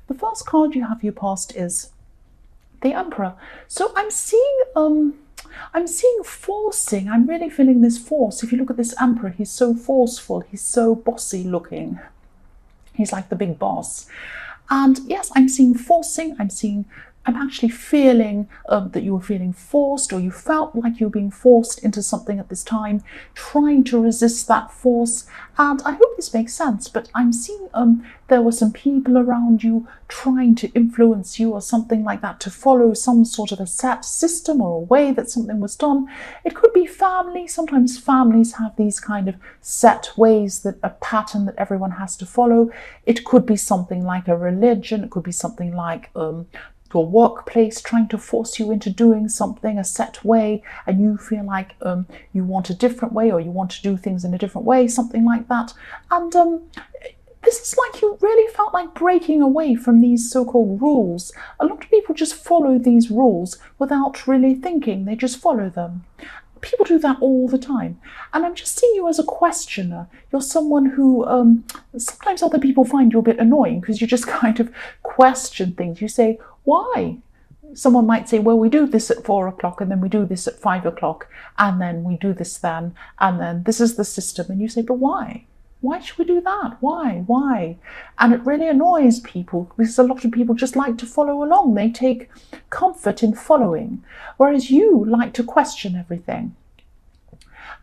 The first card you have for your past is the Emperor. So I'm seeing forcing. I'm really feeling this force. If you look at this Emperor, he's so forceful. He's so bossy looking. He's like the big boss. And yes, I'm seeing forcing. I'm actually feeling that you were feeling forced, or you felt like you were being forced into something at this time, trying to resist that force. And I hope this makes sense, but I'm seeing there were some people around you trying to influence you or something like that, to follow some sort of a set system or a way that something was done. It could be family. Sometimes families have these kind of set ways, that a pattern that everyone has to follow. It could be something like a religion. It could be something like your workplace trying to force you into doing something a set way, and you feel like you want a different way, or you want to do things in a different way, something like that. And this is like you really felt like breaking away from these so-called rules. A lot of people just follow these rules without really thinking. They just follow them. People do that all the time. And I'm just seeing you as a questioner. You're someone who sometimes other people find you a bit annoying, because you just kind of question things. You say, why? Someone might say, well, we do this at 4 o'clock, and then we do this at 5 o'clock, and then we do this then, and then this is the system. And you say, but why? Why should we do that? Why? And it really annoys people, because a lot of people just like to follow along. They take comfort in following, whereas you like to question everything.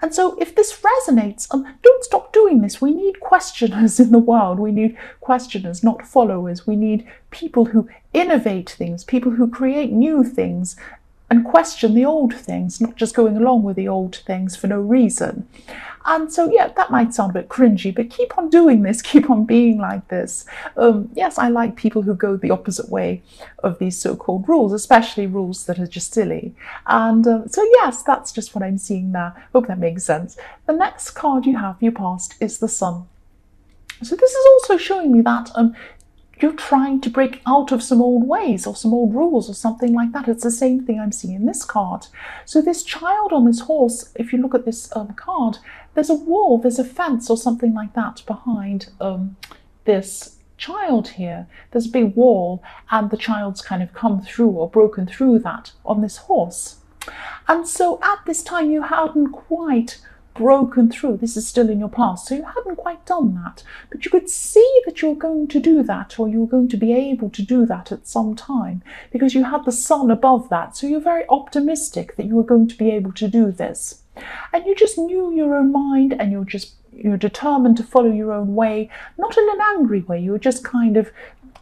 And so if this resonates, don't stop doing this. We need questioners in the world. We need questioners, not followers. We need people who innovate things, people who create new things and question the old things, not just going along with the old things for no reason. And so, yeah, that might sound a bit cringy, but keep on doing this, keep on being like this. Yes, I like people who go the opposite way of these so-called rules, especially rules that are just silly. And so, yes, that's just what I'm seeing there. Hope that makes sense. The next card you have for your past is the Sun. So this is also showing me that you're trying to break out of some old ways or some old rules or something like that. It's the same thing I'm seeing in this card. So this child on this horse, if you look at this card, there's a wall, there's a fence or something like that behind this child here. There's a big wall, and the child's kind of come through or broken through that on this horse. And so at this time you hadn't quite broken through. This is still in your past, so you hadn't quite done that, but you could see that you're going to do that, or you're going to be able to do that at some time, because you had the sun above that. So you're very optimistic that you were going to be able to do this, and you just knew your own mind, and you're determined to follow your own way, not in an angry way. You were just kind of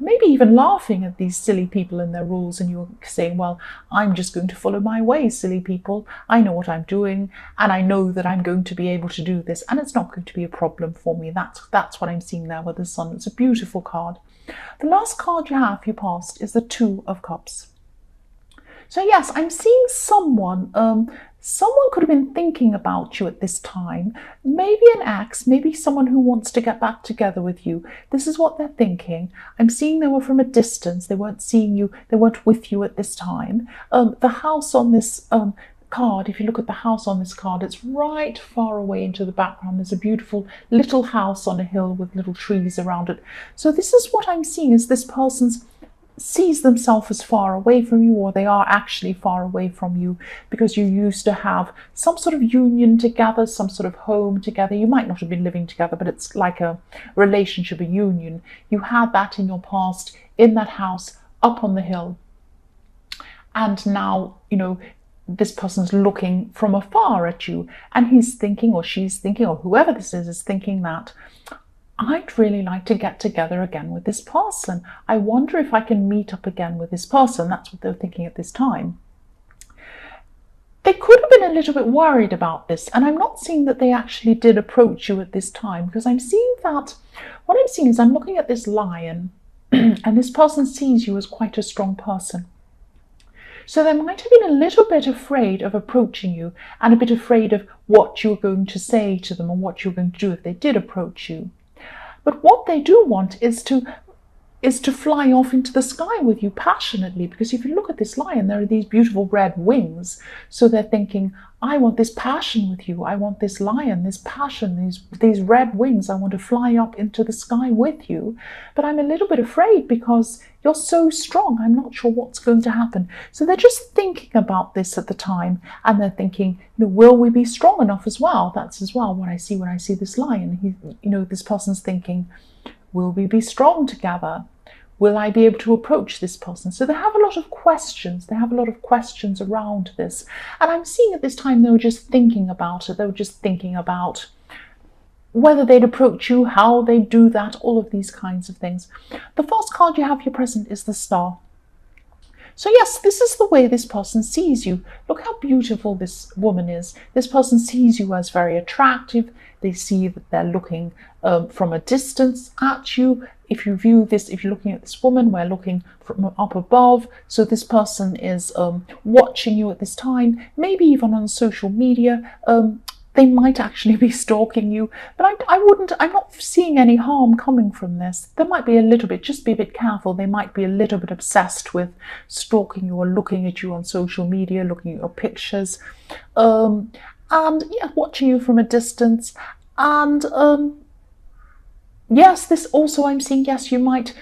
maybe even laughing at these silly people and their rules, and you're saying, well, I'm just going to follow my way, silly people. I know what I'm doing, and I know that I'm going to be able to do this, and it's not going to be a problem for me. That's what I'm seeing there with the Sun. It's a beautiful card. The last card you have for your past is the Two of Cups. So yes, I'm seeing someone could have been thinking about you at this time. Maybe an ex, maybe someone who wants to get back together with you. This is what they're thinking. I'm seeing they were from a distance. They weren't seeing you. They weren't with you at this time. The house on this card, if you look at the house on this card, it's right far away into the background. There's a beautiful little house on a hill with little trees around it. So this is what I'm seeing, is this person's sees themselves as far away from you, or they are actually far away from you, because you used to have some sort of union together, some sort of home together. You might not have been living together, but it's like a relationship, a union. You had that in your past, in that house up on the hill. And now, this person's looking from afar at you, and he's thinking, or she's thinking, or whoever this is thinking that, I'd really like to get together again with this person. I wonder if I can meet up again with this person. That's what they're thinking at this time. They could have been a little bit worried about this, and I'm not seeing that they actually did approach you at this time, because I'm seeing that, what I'm seeing is I'm looking at this lion, and this person sees you as quite a strong person. So they might have been a little bit afraid of approaching you, and a bit afraid of what you're going to say to them, and what you're going to do if they did approach you. But what they do want is to is to fly off into the sky with you passionately, because if you look at this lion, there are these beautiful red wings. So they're thinking, I want this passion with you. I want this lion, this passion, these red wings. I want to fly up into the sky with you. But I'm a little bit afraid because you're so strong. I'm not sure what's going to happen. So they're just thinking about this at the time, and they're thinking, will we be strong enough as well? That's as well what I see when I see this lion. This person's thinking, will we be strong together? Will I be able to approach this person? So they have a lot of questions. They have a lot of questions around this. And I'm seeing at this time they were just thinking about it. They were just thinking about whether they'd approach you, how they'd do that, all of these kinds of things. The first card you have here present is the Star. So yes, this is the way this person sees you. Look how beautiful this woman is. This person sees you as very attractive. They see that they're looking from a distance at you. If you view this, if you're looking at this woman, we're looking from up above. So this person is watching you at this time, maybe even on social media. They might actually be stalking you, but I'm not seeing any harm coming from this. There might be a little bit, just be a bit careful. They might be a little bit obsessed with stalking you or looking at you on social media, looking at your pictures, and yeah, watching you from a distance. And yes, this also I'm seeing, yes, you might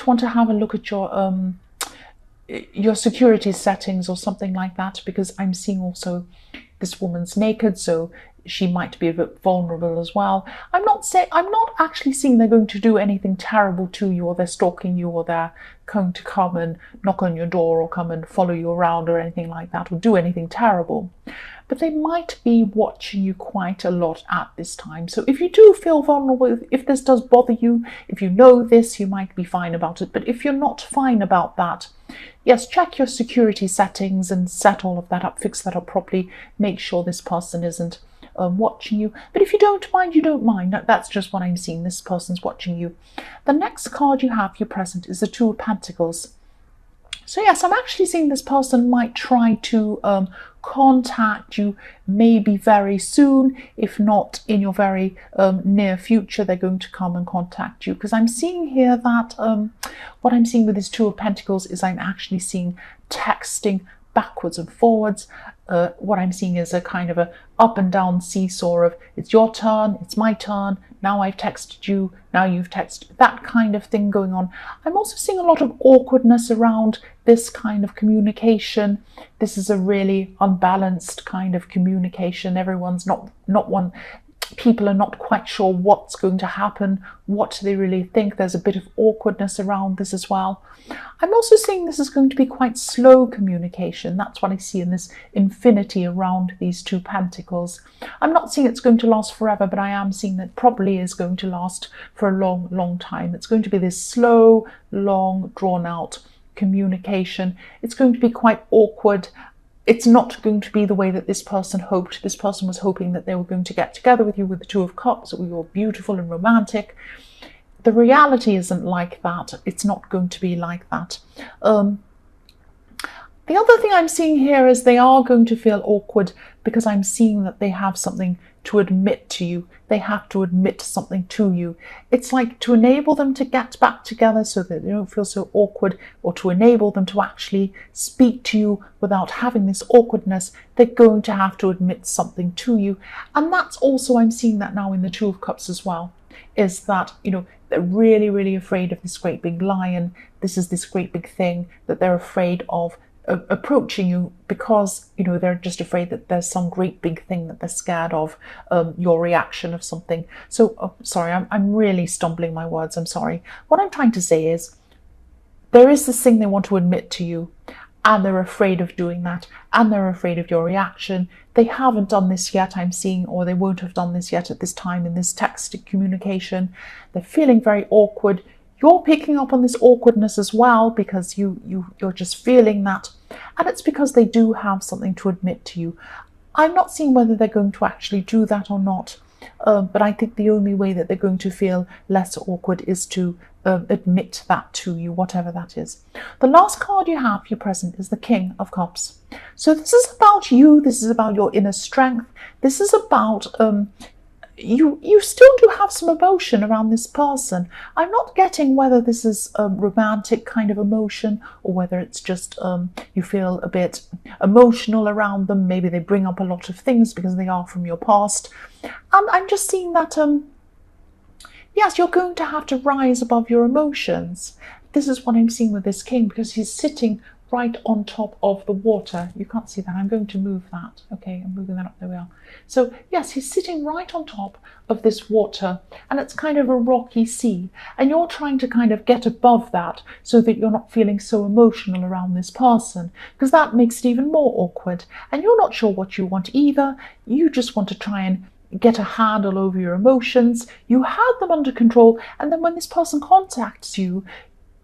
want to have a look at your security settings or something like that, because I'm seeing also this woman's naked, so she might be a bit vulnerable as well. I'm not actually seeing they're going to do anything terrible to you, or they're stalking you, or they're going to come and knock on your door, or come and follow you around, or anything like that, or do anything terrible. But they might be watching you quite a lot at this time. So if you do feel vulnerable, if this does bother you, if you know this, you might be fine about it. But if you're not fine about that, yes, check your security settings and set all of that up, fix that up properly, make sure this person isn't watching you. But if you don't mind, you don't mind. That's just what I'm seeing. This person's watching you. The next card you have here present is the Two of Pentacles. So yes, I'm actually seeing this person might try to contact you maybe very soon. If not in your very near future, they're going to come and contact you, because I'm seeing here that what I'm seeing with this Two of Pentacles is I'm actually seeing texting backwards and forwards. What I'm seeing is a kind of a up and down seesaw of, it's your turn, it's my turn, now I've texted you, now you've texted, that kind of thing going on. I'm also seeing a lot of awkwardness around this kind of communication. This is a really unbalanced kind of communication. Everyone's not one. People are not quite sure what's going to happen, what they really think. There's a bit of awkwardness around this as well. I'm also seeing this is going to be quite slow communication. That's what I see in this infinity around these Two Pentacles. I'm not seeing it's going to last forever, but I am seeing that probably is going to last for a long, long time. It's going to be this slow, long, drawn out communication. It's going to be quite awkward. It's not going to be the way that this person hoped. This person was hoping that they were going to get together with you with the Two of Cups, that we were beautiful and romantic. The reality isn't like that. It's not going to be like that. The other thing I'm seeing here is they are going to feel awkward, because I'm seeing that they have something to admit to you. They have to admit something to you. It's like to enable them to get back together so that they don't feel so awkward, or to enable them to actually speak to you without having this awkwardness, they're going to have to admit something to you. And that's also, I'm seeing that now in the Two of Cups as well, is that, they're really, really afraid of this great big lion. This is this great big thing that they're afraid of approaching you, because they're just afraid that there's some great big thing that they're scared of, your reaction of something. So sorry, I'm really stumbling my words, I'm sorry. What I'm trying to say is there is this thing they want to admit to you, and they're afraid of doing that, and they're afraid of your reaction. They haven't done this yet, I'm seeing, or they won't have done this yet at this time in this text communication. They're feeling very awkward. You're picking up on this awkwardness as well, because you're just feeling that. And it's because they do have something to admit to you. I'm not seeing whether they're going to actually do that or not. But I think the only way that they're going to feel less awkward is to admit that to you, whatever that is. The last card you have here present is the King of Cups. So this is about you. This is about your inner strength. This is about you still do have some emotion around this person. I'm not getting whether this is a romantic kind of emotion or whether it's just you feel a bit emotional around them. Maybe they bring up a lot of things because they are from your past. And I'm just seeing that, yes, you're going to have to rise above your emotions. This is what I'm seeing with this king, because he's sitting right on top of the water. You can't see that. I'm going to move that. Okay, I'm moving that up. There we are. So yes, he's sitting right on top of this water, and it's kind of a rocky sea, and you're trying to kind of get above that so that you're not feeling so emotional around this person, because that makes it even more awkward, and you're not sure what you want either. You just want to try and get a handle over your emotions. You had them under control, and then when this person contacts you,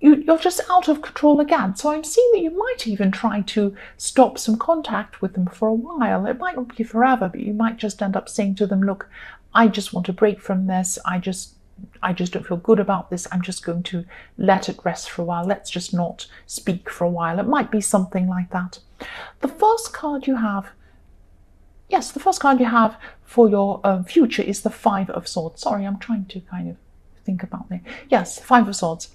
you're just out of control again. So I'm seeing that you might even try to stop some contact with them for a while. It might not be forever, but you might just end up saying to them, look, I just want a break from this. I just don't feel good about this. I'm just going to let it rest for a while. Let's just not speak for a while. It might be something like that. The first card you have, yes, the first card you have for your future is the Five of Swords. Sorry, I'm trying to kind of think about it. Yes, Five of Swords.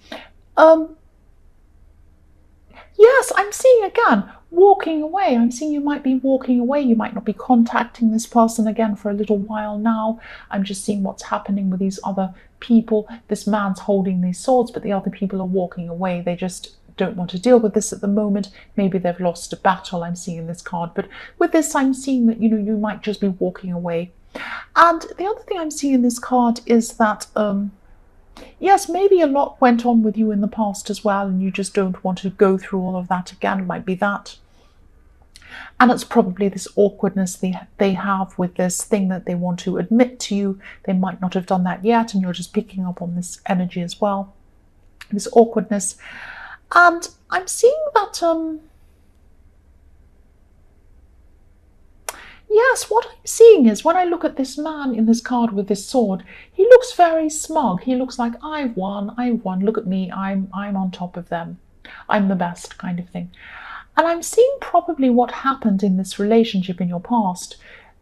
Yes, I'm seeing again, walking away. I'm seeing you might be walking away. You might not be contacting this person again for a little while now. I'm just seeing what's happening with these other people. This man's holding these swords, but the other people are walking away. They just don't want to deal with this at the moment. Maybe they've lost a battle, I'm seeing in this card. But with this, I'm seeing that, you might just be walking away. And the other thing I'm seeing in this card is that, yes, maybe a lot went on with you in the past as well, and you just don't want to go through all of that again. It might be that. And it's probably this awkwardness they have with this thing that they want to admit to you. They might not have done that yet, and you're just picking up on this energy as well, this awkwardness. And I'm seeing that, yes, what I'm seeing is when I look at this man in this card with this sword, he looks very smug. He looks like, I've won, look at me, I'm on top of them. I'm the best, kind of thing. And I'm seeing probably what happened in this relationship in your past.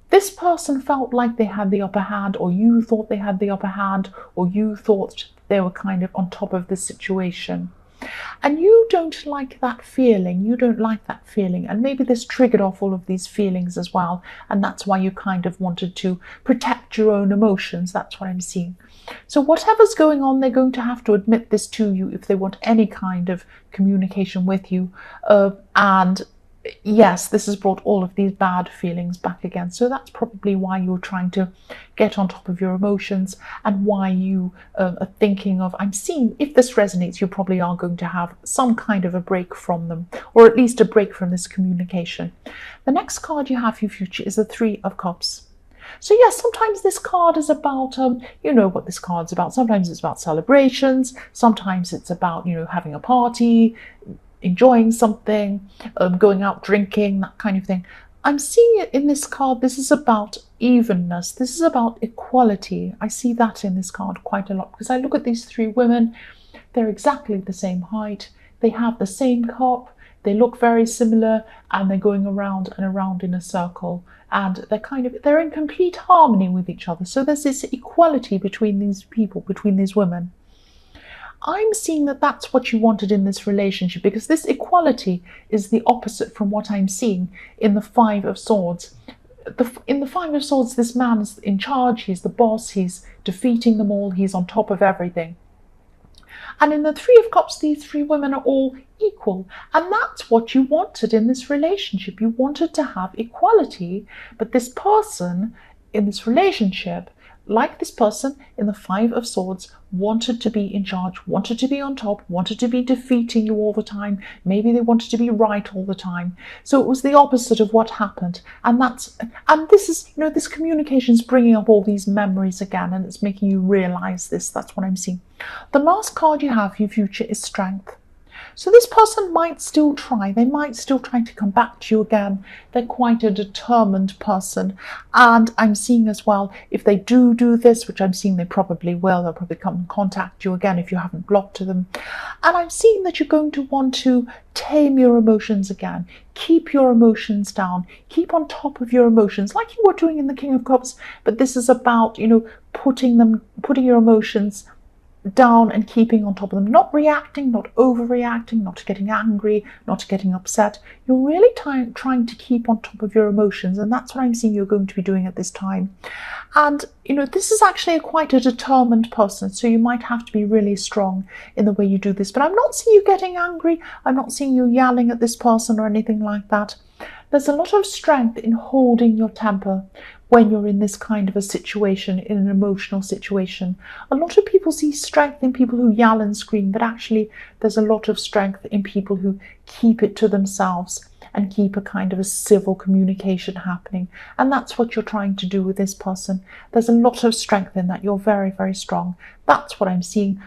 This person felt like they had the upper hand, or you thought they had the upper hand, or you thought they were kind of on top of the situation. And you don't like that feeling. You don't like that feeling. And maybe this triggered off all of these feelings as well. And that's why you kind of wanted to protect your own emotions. That's what I'm seeing. So whatever's going on, they're going to have to admit this to you if they want any kind of communication with you. And yes, this has brought all of these bad feelings back again. So that's probably why you're trying to get on top of your emotions, and why you are thinking of, I'm seeing, if this resonates, you probably are going to have some kind of a break from them, or at least a break from this communication. The next card you have for your future is the Three of Cups. So yes, sometimes this card is about, you know what this card's about. Sometimes it's about celebrations. Sometimes it's about, having a party, enjoying something, going out drinking, that kind of thing. I'm seeing it in this card. This is about evenness. This is about equality. I see that in this card quite a lot, because I look at these three women. They're exactly the same height. They have the same cup. They look very similar, and they're going around and around in a circle. And they're in complete harmony with each other. So there's this equality between these people, between these women. I'm seeing that that's what you wanted in this relationship, because this equality is the opposite from what I'm seeing in the Five of Swords. In the Five of Swords, this man is in charge, he's the boss, he's defeating them all, he's on top of everything. And in the Three of Cups, these three women are all equal. And that's what you wanted in this relationship. You wanted to have equality, but this person in this relationship, like this person in the Five of Swords, wanted to be in charge, wanted to be on top, wanted to be defeating you all the time. Maybe they wanted to be right all the time. So it was the opposite of what happened. And this is, this communication is bringing up all these memories again, and it's making you realize this. That's what I'm seeing. The last card you have for your future is Strength. So this person might still try. They might still try to come back to you again. They're quite a determined person. And I'm seeing as well, if they do this, which I'm seeing they probably will, they'll probably come and contact you again if you haven't blocked them. And I'm seeing that you're going to want to tame your emotions again. Keep your emotions down. Keep on top of your emotions, like you were doing in the King of Cups. But this is about, putting your emotions down and keeping on top of them, not reacting, not overreacting, not getting angry, not getting upset. You're really trying to keep on top of your emotions, and that's what I'm seeing you're going to be doing at this time. And this is actually quite a determined person, so you might have to be really strong in the way you do this. But I'm not seeing you getting angry. I'm not seeing you yelling at this person or anything like that. There's a lot of strength in holding your temper when you're in this kind of a situation, in an emotional situation. A lot of people see strength in people who yell and scream, but actually there's a lot of strength in people who keep it to themselves and keep a kind of a civil communication happening. And that's what you're trying to do with this person. There's a lot of strength in that. You're very, very strong. That's what I'm seeing.